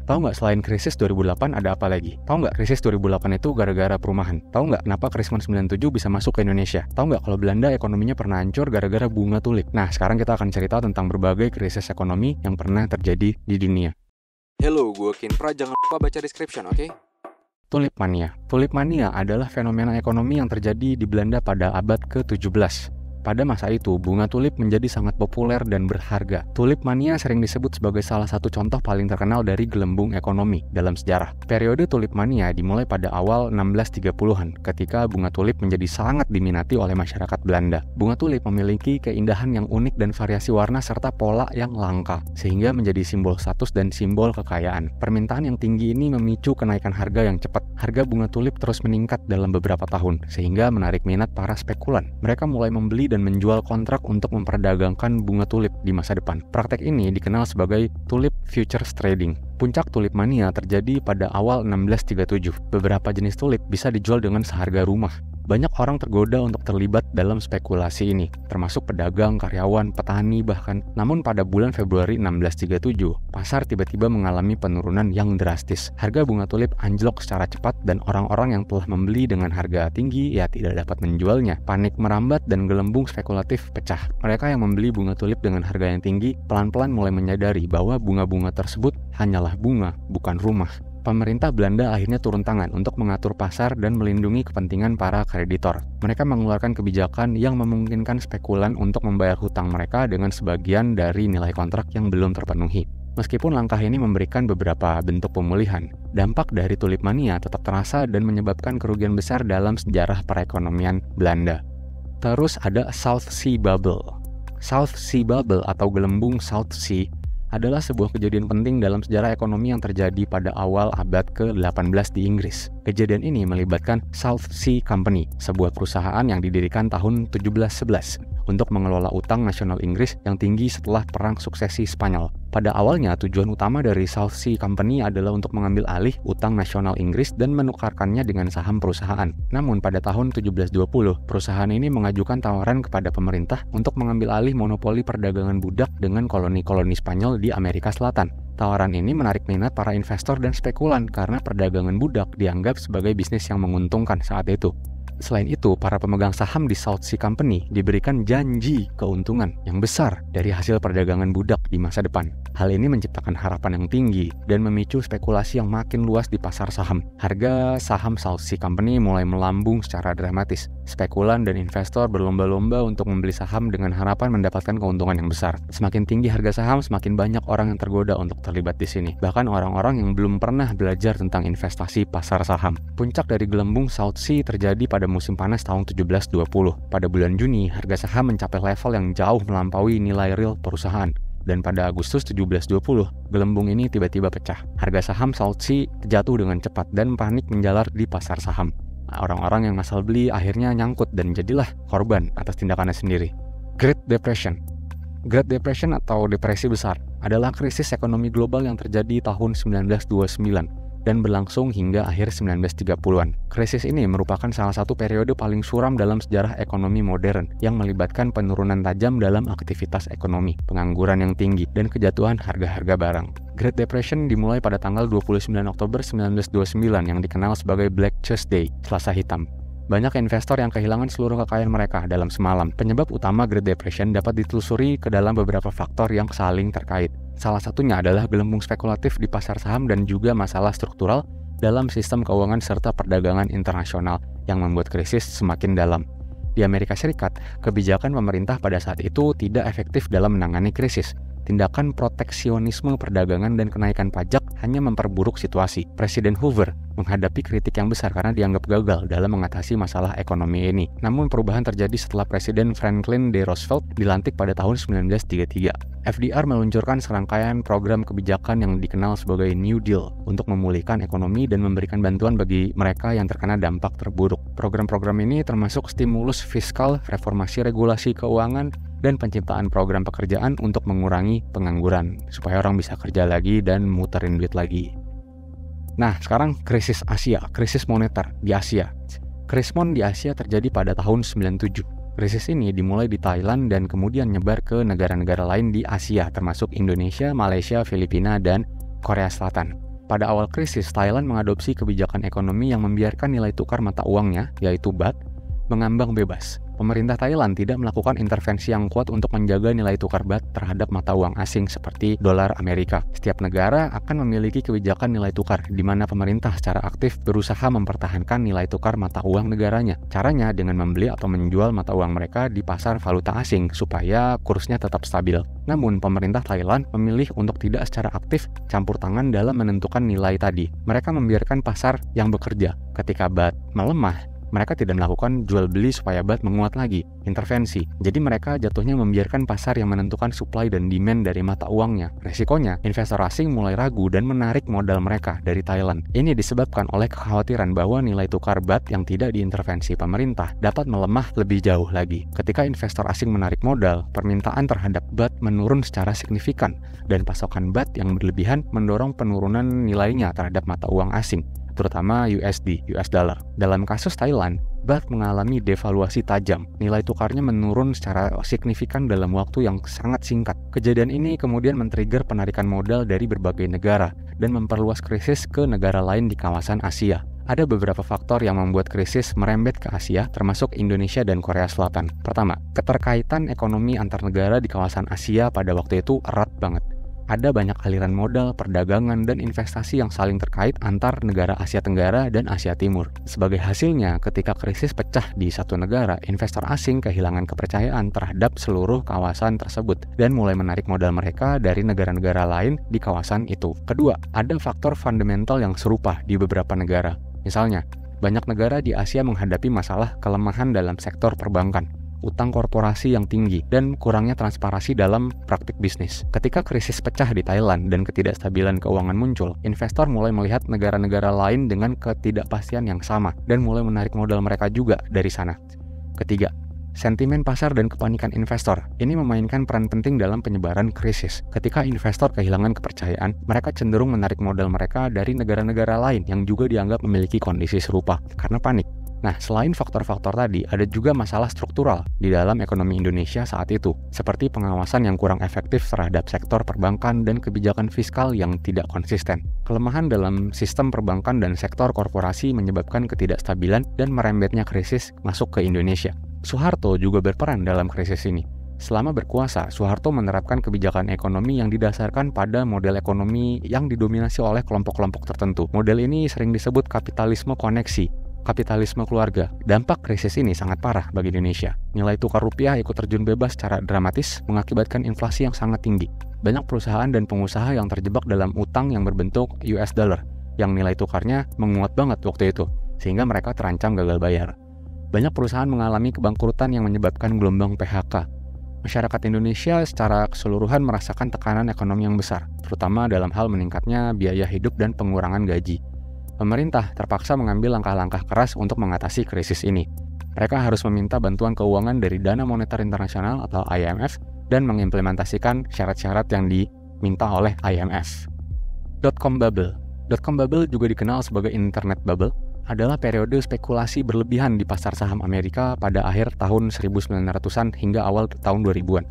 Tahu nggak selain krisis 2008 ada apa lagi? Tahu nggak krisis 2008 itu gara-gara perumahan? Tahu nggak kenapa Krismon 97 bisa masuk ke Indonesia? Tahu nggak kalau Belanda ekonominya pernah hancur gara-gara bunga tulip? Nah, sekarang kita akan cerita tentang berbagai krisis ekonomi yang pernah terjadi di dunia. Hello, gue Kinpra, jangan lupa baca description, oke? Tulip mania. Tulip mania adalah fenomena ekonomi yang terjadi di Belanda pada abad ke-17. Pada masa itu, bunga tulip menjadi sangat populer dan berharga. Tulip mania sering disebut sebagai salah satu contoh paling terkenal dari gelembung ekonomi dalam sejarah. Periode tulip mania dimulai pada awal 1630-an, ketika bunga tulip menjadi sangat diminati oleh masyarakat Belanda. Bunga tulip memiliki keindahan yang unik dan variasi warna serta pola yang langka, sehingga menjadi simbol status dan simbol kekayaan. Permintaan yang tinggi ini memicu kenaikan harga yang cepat. Harga bunga tulip terus meningkat dalam beberapa tahun, sehingga menarik minat para spekulan. Mereka mulai membeli dan menjual kontrak untuk memperdagangkan bunga tulip di masa depan. Praktek ini dikenal sebagai tulip futures trading. Puncak tulip mania terjadi pada awal 1637. Beberapa jenis tulip bisa dijual dengan seharga rumah. Banyak orang tergoda untuk terlibat dalam spekulasi ini, termasuk pedagang, karyawan, petani bahkan. Namun pada bulan Februari 1637, pasar tiba-tiba mengalami penurunan yang drastis. Harga bunga tulip anjlok secara cepat dan orang-orang yang telah membeli dengan harga tinggi tidak dapat menjualnya. Panik merambat dan gelembung spekulatif pecah. Mereka yang membeli bunga tulip dengan harga yang tinggi pelan-pelan mulai menyadari bahwa bunga-bunga tersebut hanyalah bunga, bukan rumah. Pemerintah Belanda akhirnya turun tangan untuk mengatur pasar dan melindungi kepentingan para kreditor. Mereka mengeluarkan kebijakan yang memungkinkan spekulan untuk membayar hutang mereka dengan sebagian dari nilai kontrak yang belum terpenuhi. Meskipun langkah ini memberikan beberapa bentuk pemulihan, dampak dari tulip mania tetap terasa dan menyebabkan kerugian besar dalam sejarah perekonomian Belanda. Terus ada South Sea Bubble. South Sea Bubble atau gelembung South Sea adalah sebuah kejadian penting dalam sejarah ekonomi yang terjadi pada awal abad ke-18 di Inggris. Kejadian ini melibatkan South Sea Company, sebuah perusahaan yang didirikan tahun 1711 untuk mengelola utang nasional Inggris yang tinggi setelah Perang Suksesi Spanyol. Pada awalnya, tujuan utama dari South Sea Company adalah untuk mengambil alih utang nasional Inggris dan menukarkannya dengan saham perusahaan. Namun pada tahun 1720, perusahaan ini mengajukan tawaran kepada pemerintah untuk mengambil alih monopoli perdagangan budak dengan koloni-koloni Spanyol di Amerika Selatan. Tawaran ini menarik minat para investor dan spekulan karena perdagangan budak dianggap sebagai bisnis yang menguntungkan saat itu. Selain itu, para pemegang saham di South Sea Company diberikan janji keuntungan yang besar dari hasil perdagangan budak di masa depan. Hal ini menciptakan harapan yang tinggi dan memicu spekulasi yang makin luas di pasar saham. Harga saham South Sea Company mulai melambung secara dramatis. Spekulan dan investor berlomba-lomba untuk membeli saham dengan harapan mendapatkan keuntungan yang besar. Semakin tinggi harga saham, semakin banyak orang yang tergoda untuk terlibat di sini. Bahkan orang-orang yang belum pernah belajar tentang investasi pasar saham. Puncak dari gelembung South Sea terjadi pada musim panas tahun 1720. Pada bulan Juni, harga saham mencapai level yang jauh melampaui nilai real perusahaan. Dan pada Agustus 1720, gelembung ini tiba-tiba pecah. Harga saham South Sea jatuh dengan cepat dan panik menjalar di pasar saham. Orang-orang yang asal beli akhirnya nyangkut dan jadilah korban atas tindakannya sendiri. Great Depression. Great Depression atau depresi besar adalah krisis ekonomi global yang terjadi tahun 1929 dan berlangsung hingga akhir 1930-an. Krisis ini merupakan salah satu periode paling suram dalam sejarah ekonomi modern yang melibatkan penurunan tajam dalam aktivitas ekonomi, pengangguran yang tinggi, dan kejatuhan harga-harga barang. Great Depression dimulai pada tanggal 29 Oktober 1929 yang dikenal sebagai Black Tuesday, Selasa Hitam. Banyak investor yang kehilangan seluruh kekayaan mereka dalam semalam. Penyebab utama Great Depression dapat ditelusuri ke dalam beberapa faktor yang saling terkait. Salah satunya adalah gelembung spekulatif di pasar saham dan juga masalah struktural dalam sistem keuangan serta perdagangan internasional yang membuat krisis semakin dalam. Di Amerika Serikat, kebijakan pemerintah pada saat itu tidak efektif dalam menangani krisis. Tindakan proteksionisme perdagangan dan kenaikan pajak hanya memperburuk situasi. Presiden Hoover menghadapi kritik yang besar karena dianggap gagal dalam mengatasi masalah ekonomi ini. Namun perubahan terjadi setelah Presiden Franklin D. Roosevelt dilantik pada tahun 1933. FDR meluncurkan serangkaian program kebijakan yang dikenal sebagai New Deal untuk memulihkan ekonomi dan memberikan bantuan bagi mereka yang terkena dampak terburuk. Program-program ini termasuk stimulus fiskal, reformasi regulasi keuangan, dan penciptaan program pekerjaan untuk mengurangi pengangguran supaya orang bisa kerja lagi dan muterin duit lagi. Nah, sekarang krisis Asia, krisis moneter di Asia. Krismon di Asia terjadi pada tahun 97. Krisis ini dimulai di Thailand dan kemudian nyebar ke negara-negara lain di Asia termasuk Indonesia, Malaysia, Filipina, dan Korea Selatan. Pada awal krisis, Thailand mengadopsi kebijakan ekonomi yang membiarkan nilai tukar mata uangnya, yaitu baht, mengambang bebas. Pemerintah Thailand tidak melakukan intervensi yang kuat untuk menjaga nilai tukar baht terhadap mata uang asing seperti dolar Amerika. Setiap negara akan memiliki kebijakan nilai tukar, di mana pemerintah secara aktif berusaha mempertahankan nilai tukar mata uang negaranya. Caranya dengan membeli atau menjual mata uang mereka di pasar valuta asing supaya kursnya tetap stabil. Namun, pemerintah Thailand memilih untuk tidak secara aktif campur tangan dalam menentukan nilai tadi. Mereka membiarkan pasar yang bekerja. Ketika baht melemah, mereka tidak melakukan jual beli supaya baht menguat lagi, intervensi. Jadi mereka jatuhnya membiarkan pasar yang menentukan supply dan demand dari mata uangnya. Resikonya, investor asing mulai ragu dan menarik modal mereka dari Thailand. Ini disebabkan oleh kekhawatiran bahwa nilai tukar baht yang tidak diintervensi pemerintah dapat melemah lebih jauh lagi. Ketika investor asing menarik modal, permintaan terhadap baht menurun secara signifikan, dan pasokan baht yang berlebihan mendorong penurunan nilainya terhadap mata uang asing, terutama USD, US dollar. Dalam kasus Thailand, baht mengalami devaluasi tajam. Nilai tukarnya menurun secara signifikan dalam waktu yang sangat singkat. Kejadian ini kemudian men-trigger penarikan modal dari berbagai negara dan memperluas krisis ke negara lain di kawasan Asia. Ada beberapa faktor yang membuat krisis merembet ke Asia, termasuk Indonesia dan Korea Selatan. Pertama, keterkaitan ekonomi antar negara di kawasan Asia pada waktu itu erat banget. Ada banyak aliran modal, perdagangan, dan investasi yang saling terkait antar negara Asia Tenggara dan Asia Timur. Sebagai hasilnya, ketika krisis pecah di satu negara, investor asing kehilangan kepercayaan terhadap seluruh kawasan tersebut dan mulai menarik modal mereka dari negara-negara lain di kawasan itu. Kedua, ada faktor fundamental yang serupa di beberapa negara. Misalnya, banyak negara di Asia menghadapi masalah kelemahan dalam sektor perbankan, utang korporasi yang tinggi, dan kurangnya transparansi dalam praktik bisnis. Ketika krisis pecah di Thailand dan ketidakstabilan keuangan muncul, investor mulai melihat negara-negara lain dengan ketidakpastian yang sama dan mulai menarik modal mereka juga dari sana. Ketiga, sentimen pasar dan kepanikan investor. Ini memainkan peran penting dalam penyebaran krisis. Ketika investor kehilangan kepercayaan, mereka cenderung menarik modal mereka dari negara-negara lain yang juga dianggap memiliki kondisi serupa karena panik. Nah, selain faktor-faktor tadi, ada juga masalah struktural di dalam ekonomi Indonesia saat itu, seperti pengawasan yang kurang efektif terhadap sektor perbankan dan kebijakan fiskal yang tidak konsisten. Kelemahan dalam sistem perbankan dan sektor korporasi menyebabkan ketidakstabilan dan merembetnya krisis masuk ke Indonesia. Soeharto juga berperan dalam krisis ini. Selama berkuasa, Soeharto menerapkan kebijakan ekonomi yang didasarkan pada model ekonomi yang didominasi oleh kelompok-kelompok tertentu. Model ini sering disebut kapitalisme koneksi, kapitalisme keluarga. Dampak krisis ini sangat parah bagi Indonesia. Nilai tukar rupiah ikut terjun bebas secara dramatis, mengakibatkan inflasi yang sangat tinggi. Banyak perusahaan dan pengusaha yang terjebak dalam utang yang berbentuk US dollar, yang nilai tukarnya menguat banget waktu itu, sehingga mereka terancam gagal bayar. Banyak perusahaan mengalami kebangkrutan yang menyebabkan gelombang PHK. Masyarakat Indonesia secara keseluruhan merasakan tekanan ekonomi yang besar, terutama dalam hal meningkatnya biaya hidup dan pengurangan gaji. Pemerintah terpaksa mengambil langkah-langkah keras untuk mengatasi krisis ini. Mereka harus meminta bantuan keuangan dari Dana Moneter Internasional atau IMF dan mengimplementasikan syarat-syarat yang diminta oleh IMF. Dot-com bubble. Dot-com bubble juga dikenal sebagai internet bubble, adalah periode spekulasi berlebihan di pasar saham Amerika pada akhir tahun 1900-an hingga awal tahun 2000-an.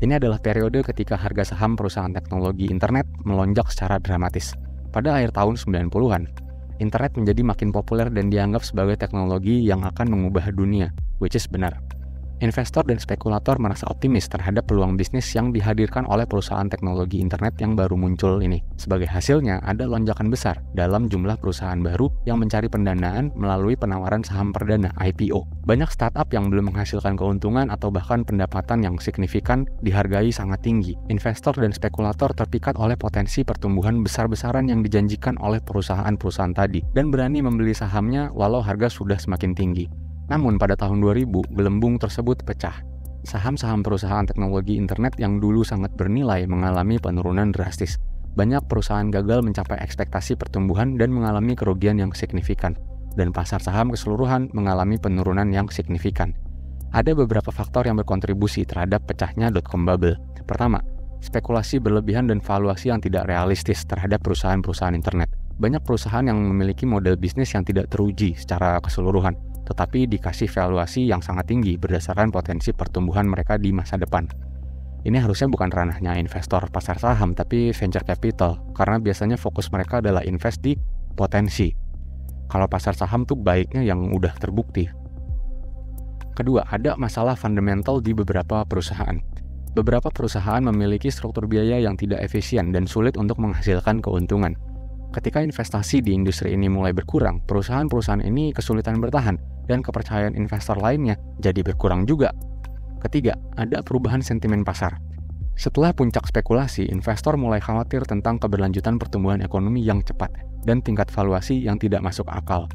Ini adalah periode ketika harga saham perusahaan teknologi internet melonjak secara dramatis. Pada akhir tahun 90-an, internet menjadi makin populer dan dianggap sebagai teknologi yang akan mengubah dunia, which is benar. Investor dan spekulator merasa optimis terhadap peluang bisnis yang dihadirkan oleh perusahaan teknologi internet yang baru muncul ini. Sebagai hasilnya, ada lonjakan besar dalam jumlah perusahaan baru yang mencari pendanaan melalui penawaran saham perdana IPO. Banyak startup yang belum menghasilkan keuntungan atau bahkan pendapatan yang signifikan dihargai sangat tinggi. Investor dan spekulator terpikat oleh potensi pertumbuhan besar-besaran yang dijanjikan oleh perusahaan-perusahaan tadi dan berani membeli sahamnya walau harga sudah semakin tinggi. Namun pada tahun 2000, gelembung tersebut pecah. Saham-saham perusahaan teknologi internet yang dulu sangat bernilai mengalami penurunan drastis. Banyak perusahaan gagal mencapai ekspektasi pertumbuhan dan mengalami kerugian yang signifikan. Dan pasar saham keseluruhan mengalami penurunan yang signifikan. Ada beberapa faktor yang berkontribusi terhadap pecahnya dot-com bubble. Pertama, spekulasi berlebihan dan valuasi yang tidak realistis terhadap perusahaan-perusahaan internet. Banyak perusahaan yang memiliki model bisnis yang tidak teruji secara keseluruhan, tetapi dikasih valuasi yang sangat tinggi berdasarkan potensi pertumbuhan mereka di masa depan. Ini harusnya bukan ranahnya investor pasar saham, tapi venture capital, karena biasanya fokus mereka adalah invest di potensi. Kalau pasar saham tuh baiknya yang udah terbukti. Kedua, ada masalah fundamental di beberapa perusahaan. Beberapa perusahaan memiliki struktur biaya yang tidak efisien dan sulit untuk menghasilkan keuntungan. Ketika investasi di industri ini mulai berkurang, perusahaan-perusahaan ini kesulitan bertahan dan kepercayaan investor lainnya jadi berkurang juga. Ketiga, ada perubahan sentimen pasar. Setelah puncak spekulasi, investor mulai khawatir tentang keberlanjutan pertumbuhan ekonomi yang cepat dan tingkat valuasi yang tidak masuk akal.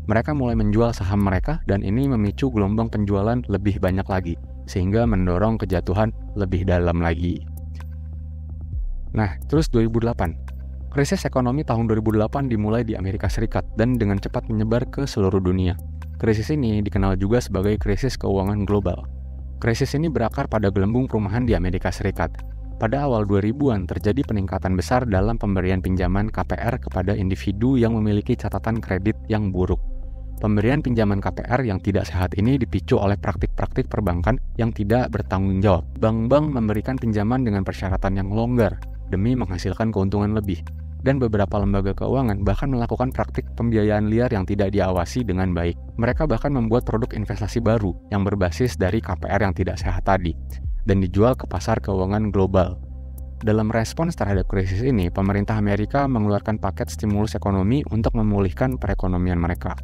Mereka mulai menjual saham mereka dan ini memicu gelombang penjualan lebih banyak lagi, sehingga mendorong kejatuhan lebih dalam lagi. Nah, terus 2008. Krisis ekonomi tahun 2008 dimulai di Amerika Serikat dan dengan cepat menyebar ke seluruh dunia. Krisis ini dikenal juga sebagai krisis keuangan global. Krisis ini berakar pada gelembung perumahan di Amerika Serikat. Pada awal 2000-an terjadi peningkatan besar dalam pemberian pinjaman KPR kepada individu yang memiliki catatan kredit yang buruk. Pemberian pinjaman KPR yang tidak sehat ini dipicu oleh praktik-praktik perbankan yang tidak bertanggung jawab. Bank-bank memberikan pinjaman dengan persyaratan yang longgar demi menghasilkan keuntungan lebih. Dan beberapa lembaga keuangan bahkan melakukan praktik pembiayaan liar yang tidak diawasi dengan baik. Mereka bahkan membuat produk investasi baru yang berbasis dari KPR yang tidak sehat tadi dan dijual ke pasar keuangan global. Dalam respons terhadap krisis ini, pemerintah Amerika mengeluarkan paket stimulus ekonomi untuk memulihkan perekonomian mereka.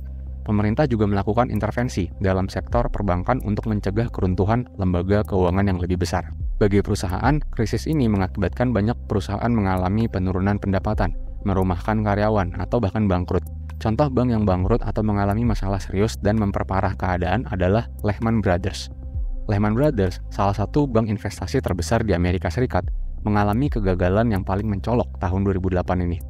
Pemerintah juga melakukan intervensi dalam sektor perbankan untuk mencegah keruntuhan lembaga keuangan yang lebih besar. Bagi perusahaan, krisis ini mengakibatkan banyak perusahaan mengalami penurunan pendapatan, merumahkan karyawan, atau bahkan bangkrut. Contoh bank yang bangkrut atau mengalami masalah serius dan memperparah keadaan adalah Lehman Brothers. Lehman Brothers, salah satu bank investasi terbesar di Amerika Serikat, mengalami kegagalan yang paling mencolok tahun 2008 ini.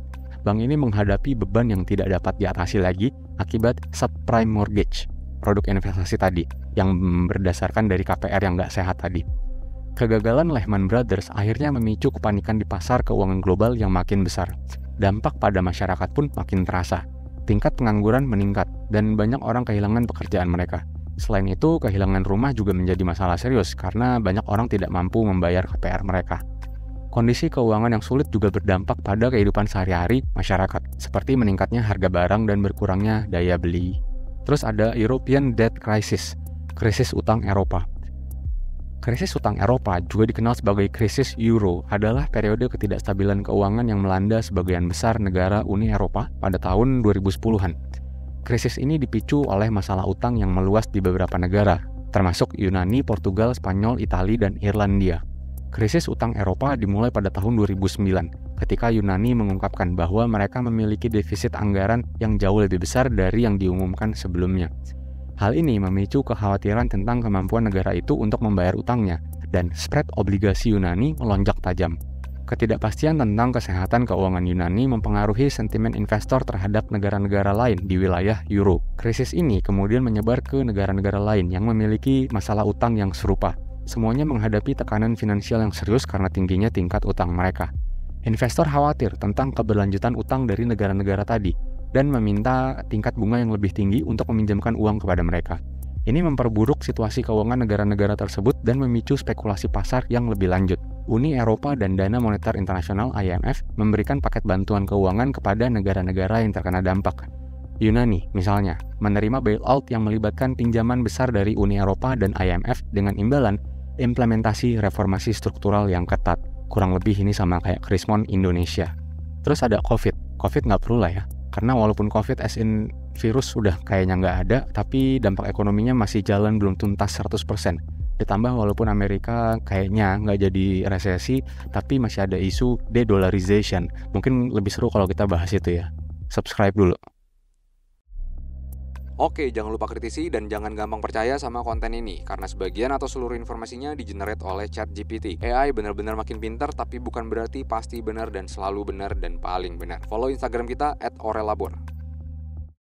Bank ini menghadapi beban yang tidak dapat diatasi lagi akibat subprime mortgage, produk investasi tadi, yang berdasarkan dari KPR yang nggak sehat tadi. Kegagalan Lehman Brothers akhirnya memicu kepanikan di pasar keuangan global yang makin besar. Dampak pada masyarakat pun makin terasa. Tingkat pengangguran meningkat, dan banyak orang kehilangan pekerjaan mereka. Selain itu, kehilangan rumah juga menjadi masalah serius karena banyak orang tidak mampu membayar KPR mereka. Kondisi keuangan yang sulit juga berdampak pada kehidupan sehari-hari masyarakat, seperti meningkatnya harga barang dan berkurangnya daya beli. Terus ada European Debt Crisis, krisis utang Eropa. Krisis utang Eropa, juga dikenal sebagai krisis Euro, adalah periode ketidakstabilan keuangan yang melanda sebagian besar negara Uni Eropa pada tahun 2010-an. Krisis ini dipicu oleh masalah utang yang meluas di beberapa negara, termasuk Yunani, Portugal, Spanyol, Italia, dan Irlandia. Krisis utang Eropa dimulai pada tahun 2009, ketika Yunani mengungkapkan bahwa mereka memiliki defisit anggaran yang jauh lebih besar dari yang diumumkan sebelumnya. Hal ini memicu kekhawatiran tentang kemampuan negara itu untuk membayar utangnya, dan spread obligasi Yunani melonjak tajam. Ketidakpastian tentang kesehatan keuangan Yunani mempengaruhi sentimen investor terhadap negara-negara lain di wilayah Euro. Krisis ini kemudian menyebar ke negara-negara lain yang memiliki masalah utang yang serupa. Semuanya menghadapi tekanan finansial yang serius karena tingginya tingkat utang mereka. Investor khawatir tentang keberlanjutan utang dari negara-negara tadi dan meminta tingkat bunga yang lebih tinggi untuk meminjamkan uang kepada mereka. Ini memperburuk situasi keuangan negara-negara tersebut dan memicu spekulasi pasar yang lebih lanjut. Uni Eropa dan Dana Moneter Internasional IMF memberikan paket bantuan keuangan kepada negara-negara yang terkena dampak. Yunani, misalnya, menerima bailout yang melibatkan pinjaman besar dari Uni Eropa dan IMF dengan imbalan implementasi reformasi struktural yang ketat. Kurang lebih ini sama kayak Krismon Indonesia. Terus ada COVID. COVID nggak perlu lah ya. Karena walaupun COVID as in virus sudah kayaknya nggak ada, tapi dampak ekonominya masih jalan belum tuntas 100%. Ditambah walaupun Amerika kayaknya nggak jadi resesi, tapi masih ada isu de-dollarization. Mungkin lebih seru kalau kita bahas itu ya. Subscribe dulu. Oke, jangan lupa kritisi dan jangan gampang percaya sama konten ini, karena sebagian atau seluruh informasinya di-generate oleh ChatGPT. AI benar-benar makin pintar, tapi bukan berarti pasti benar dan selalu benar dan paling benar. Follow Instagram kita @orelabor.